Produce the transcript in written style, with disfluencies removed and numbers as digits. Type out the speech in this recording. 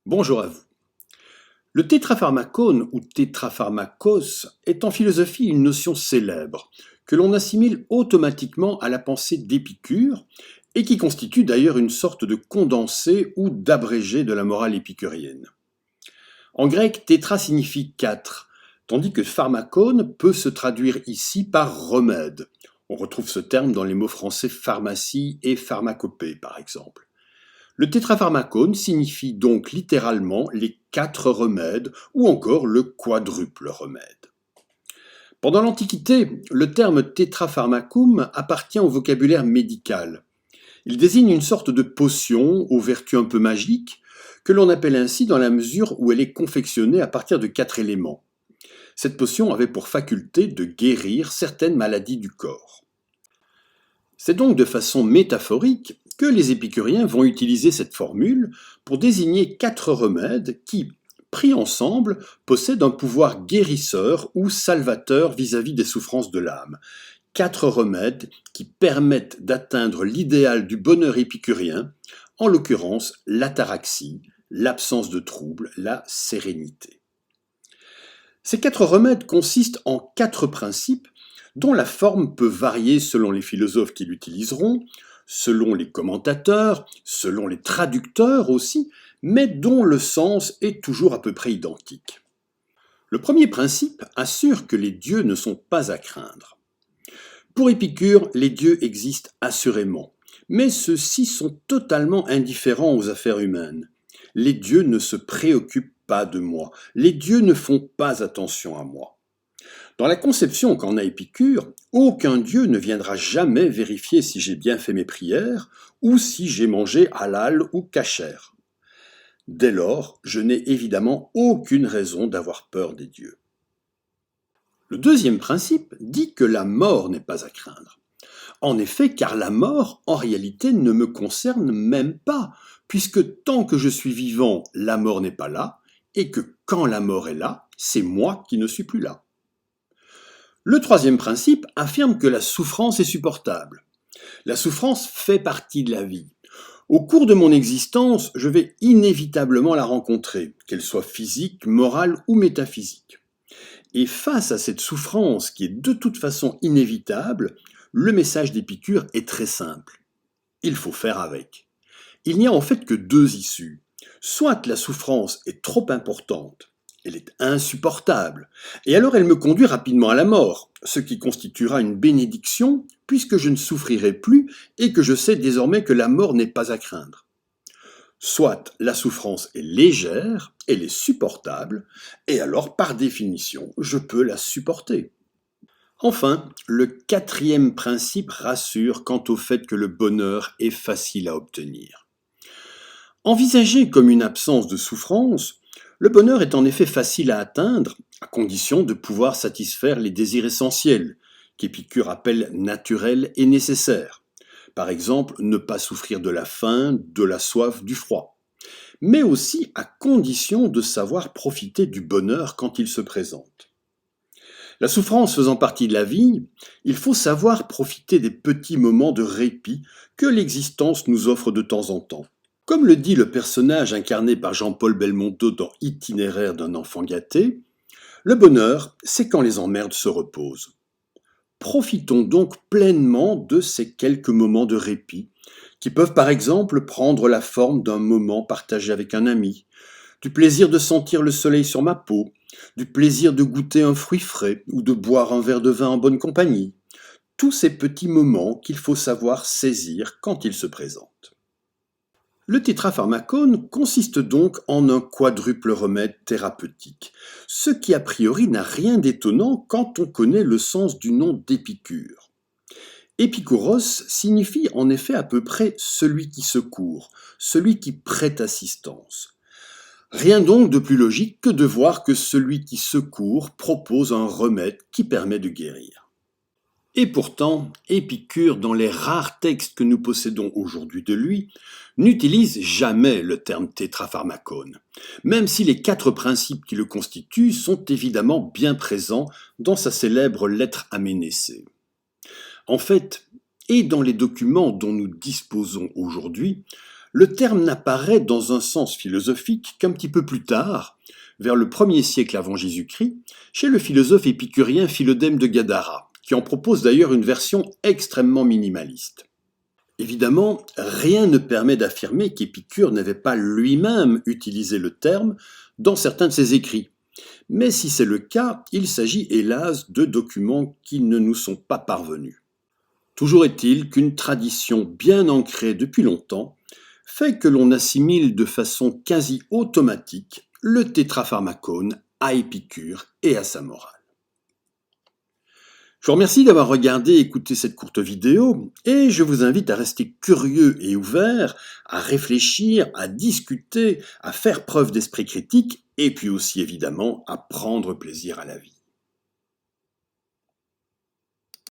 Bonjour à vous. Le tétrapharmacone ou tétrapharmakos est en philosophie une notion célèbre que l'on assimile automatiquement à la pensée d'Épicure et qui constitue d'ailleurs une sorte de condensé ou d'abrégé de la morale épicurienne. En grec, tétra signifie quatre, tandis que pharmacone peut se traduire ici par remède. On retrouve ce terme dans les mots français pharmacie et pharmacopée par exemple. Le tétrapharmacone signifie donc littéralement les quatre remèdes ou encore le quadruple remède. Pendant l'Antiquité, le terme tétrapharmacum appartient au vocabulaire médical. Il désigne une sorte de potion aux vertus un peu magiques que l'on appelle ainsi dans la mesure où elle est confectionnée à partir de quatre éléments. Cette potion avait pour faculté de guérir certaines maladies du corps. C'est donc de façon métaphorique que les épicuriens vont utiliser cette formule pour désigner quatre remèdes qui, pris ensemble, possèdent un pouvoir guérisseur ou salvateur vis-à-vis des souffrances de l'âme. Quatre remèdes qui permettent d'atteindre l'idéal du bonheur épicurien, en l'occurrence l'ataraxie, l'absence de trouble, la sérénité. Ces quatre remèdes consistent en quatre principes dont la forme peut varier selon les philosophes qui l'utiliseront, selon les commentateurs, selon les traducteurs aussi, mais dont le sens est toujours à peu près identique. Le premier principe assure que les dieux ne sont pas à craindre. Pour Épicure, les dieux existent assurément, mais ceux-ci sont totalement indifférents aux affaires humaines. Les dieux ne se préoccupent pas de moi, les dieux ne font pas attention à moi. Dans la conception qu'en a Épicure, aucun dieu ne viendra jamais vérifier si j'ai bien fait mes prières ou si j'ai mangé halal ou kasher. Dès lors, je n'ai évidemment aucune raison d'avoir peur des dieux. Le deuxième principe dit que la mort n'est pas à craindre. En effet, car la mort, en réalité, ne me concerne même pas, puisque tant que je suis vivant, la mort n'est pas là, et que quand la mort est là, c'est moi qui ne suis plus là. Le troisième principe affirme que la souffrance est supportable. La souffrance fait partie de la vie. Au cours de mon existence, je vais inévitablement la rencontrer, qu'elle soit physique, morale ou métaphysique. Et face à cette souffrance qui est de toute façon inévitable, le message d'Épicure est très simple. Il faut faire avec. Il n'y a en fait que deux issues. Soit la souffrance est trop importante, elle est insupportable, et alors elle me conduit rapidement à la mort, ce qui constituera une bénédiction, puisque je ne souffrirai plus et que je sais désormais que la mort n'est pas à craindre. Soit la souffrance est légère, elle est supportable, et alors par définition, je peux la supporter. Enfin, le quatrième principe rassure quant au fait que le bonheur est facile à obtenir. Envisagé comme une absence de souffrance, le bonheur est en effet facile à atteindre, à condition de pouvoir satisfaire les désirs essentiels, qu'Épicure appelle naturels et nécessaires. Par exemple, ne pas souffrir de la faim, de la soif, du froid. Mais aussi à condition de savoir profiter du bonheur quand il se présente. La souffrance faisant partie de la vie, il faut savoir profiter des petits moments de répit que l'existence nous offre de temps en temps. Comme le dit le personnage incarné par Jean-Paul Belmondo dans Itinéraire d'un enfant gâté, le bonheur, c'est quand les emmerdes se reposent. Profitons donc pleinement de ces quelques moments de répit, qui peuvent par exemple prendre la forme d'un moment partagé avec un ami, du plaisir de sentir le soleil sur ma peau, du plaisir de goûter un fruit frais ou de boire un verre de vin en bonne compagnie. Tous ces petits moments qu'il faut savoir saisir quand ils se présentent. Le tétrapharmacone consiste donc en un quadruple remède thérapeutique, ce qui a priori n'a rien d'étonnant quand on connaît le sens du nom d'Épicure. Épikuros signifie en effet à peu près celui qui secourt, celui qui prête assistance. Rien donc de plus logique que de voir que celui qui secourt propose un remède qui permet de guérir. Et pourtant, Épicure, dans les rares textes que nous possédons aujourd'hui de lui, n'utilise jamais le terme tétrapharmacone, même si les quatre principes qui le constituent sont évidemment bien présents dans sa célèbre lettre à Ménécée. En fait, et dans les documents dont nous disposons aujourd'hui, Le terme n'apparaît dans un sens philosophique qu'un petit peu plus tard, vers le 1er siècle avant Jésus-Christ, chez le philosophe épicurien Philodème de Gadara, qui en propose d'ailleurs une version extrêmement minimaliste. Évidemment, rien ne permet d'affirmer qu'Épicure n'avait pas lui-même utilisé le terme dans certains de ses écrits. Mais si c'est le cas, il s'agit hélas de documents qui ne nous sont pas parvenus. Toujours est-il qu'une tradition bien ancrée depuis longtemps fait que l'on assimile de façon quasi automatique le tétrapharmacone à Épicure et à sa morale. Je vous remercie d'avoir regardé et écouté cette courte vidéo et je vous invite à rester curieux et ouvert, à réfléchir, à discuter, à faire preuve d'esprit critique et puis aussi évidemment à prendre plaisir à la vie.